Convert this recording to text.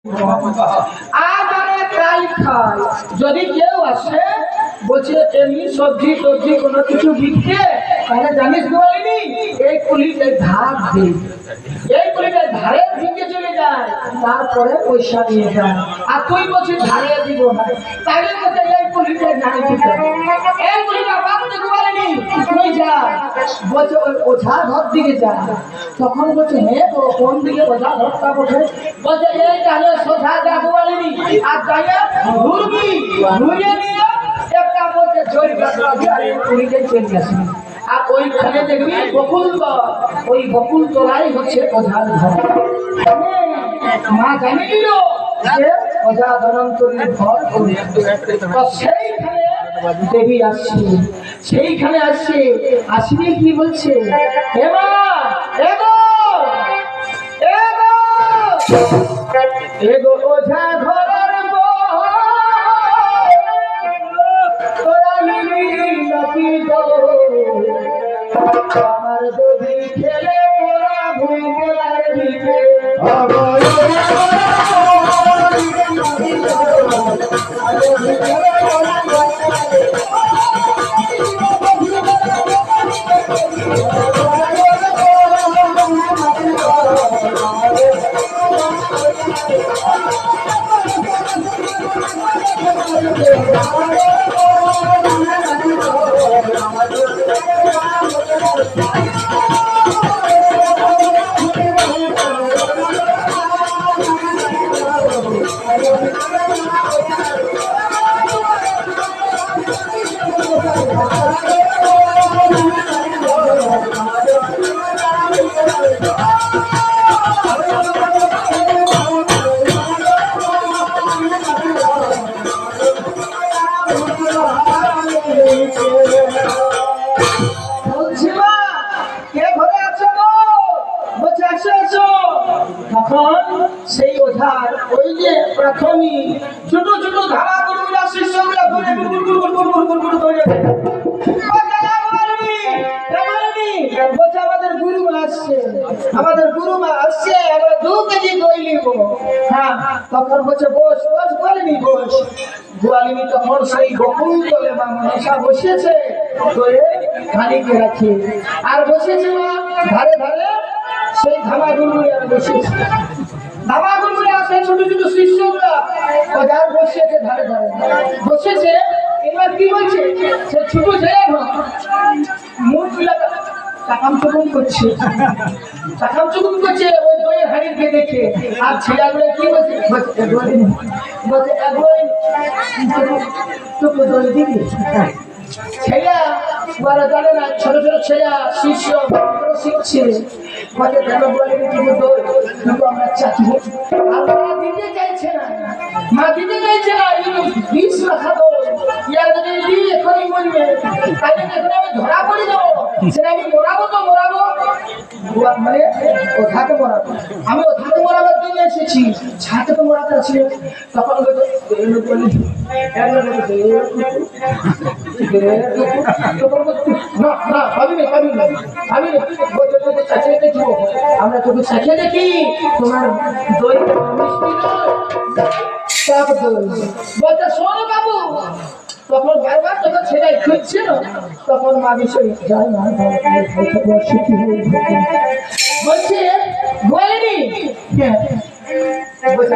আজ আরে কাল খায়। যদি কেউ আসে বলছে এমনি সবজি টবজি কোনো কিছু বিকতে, তাহলে জানিস বলিনি এই পুলিশের ধার দিই, এই পুলিশের ধারে দিকে চলে যায়, তারপরে পয়সা নিয়ে যায়। আর তুই বলছিস ধারে দিব না, তাহলে বলছে এই পুলিশের ধারে দিতে, এই পুলিশ বাপ থেকে বলেনি তুই যা। বলছে ওই ওঝা ঘর দিকে যা। তখন বলছে হে তো কোন দিকে ওঝা ঘরটা বসে? বলছে এই তাহলে সোজা যাবো বলেনি, আর যাইয়া ঘুরবি, ঘুরিয়ে নিয়ে একটা বলছে জয় কাটলা দিয়ে পুলিশে চলে আসবি। আর ওইখানে দেখবি বকুল, ওই বকুল তলাই হচ্ছে ওঝার ঘর। মা জানি দিল যে ওঝা ধনন্তরীর ঘর, সেইখানে দেবী আসছে, সেইখানে আসছে। আসবি কি বলছে, হে মা এগো এগো এগো ওঝা ঘরের তোরা নিবি নাকি গো, আমার দেবী খেলে তোরা ভুল গেলার দিকে। সেই ওঝার ওই যে প্রাথমিক ছোট ছোট ধারা গরুগুলা শিষ্যগুলা ঘুরে আমাদের গুরুমা আসছে, আমাদের গুরুমা আসছে, আমরা 2 কেজি দই নিব। হ্যাঁ, তখন বলছে বস বস বলেনি বস। গোয়ালিনী তখন সেই বকুল তলে মা মনসা বসেছে, দয়ে খানিকে রাখি আর বসেছে মা ধারে ধারে সেই ধামা গুরুগুলি আর বসেছে। ধামা গুরুগুলি আছে ছোট ছোট শিষ্যগুলা ওঝার বসেছে ধারে ধারে বসেছে। এবার কি বলছে, সে ছোট ছেলে মুখগুলা চাকাম চুকুম করছে, চাকাম চুকুম করছে ওই দইয়ের হাড়িকে দেখে। আর ছেলেগুলো কি বলছে, বলছে একবার টুকু দই দিবি। ছেলে বড় জানে না, ছোট ছোট ছেলে শিষ্য শিখছে, বলে কেন বলে টুকু দই কিন্তু আমরা চাকরি। আর মা দিতে চাইছে না, মা দিতে চাইছে না, বিষ রাখা দই ইয়ার যদি দিই এখনই মরবে, তাহলে এখন আমি ধরা পড়ে যাবো, সেটা আমি মরাবো তো মরাবো, মানে ওঝাকে মরাবো। আমি ওঝাকে মরাবার জন্য এসেছি, ছাকে তো মরাতে আছে। তখন আমরা তোকে চাখিয়ে দেখি তোমার দই মিষ্টি বলতে শোনো বাবু। তখন বারবার যখন ছেলে খুঁজছিল তখন মা বিষয় যায় না বলছে বলেনি বলছে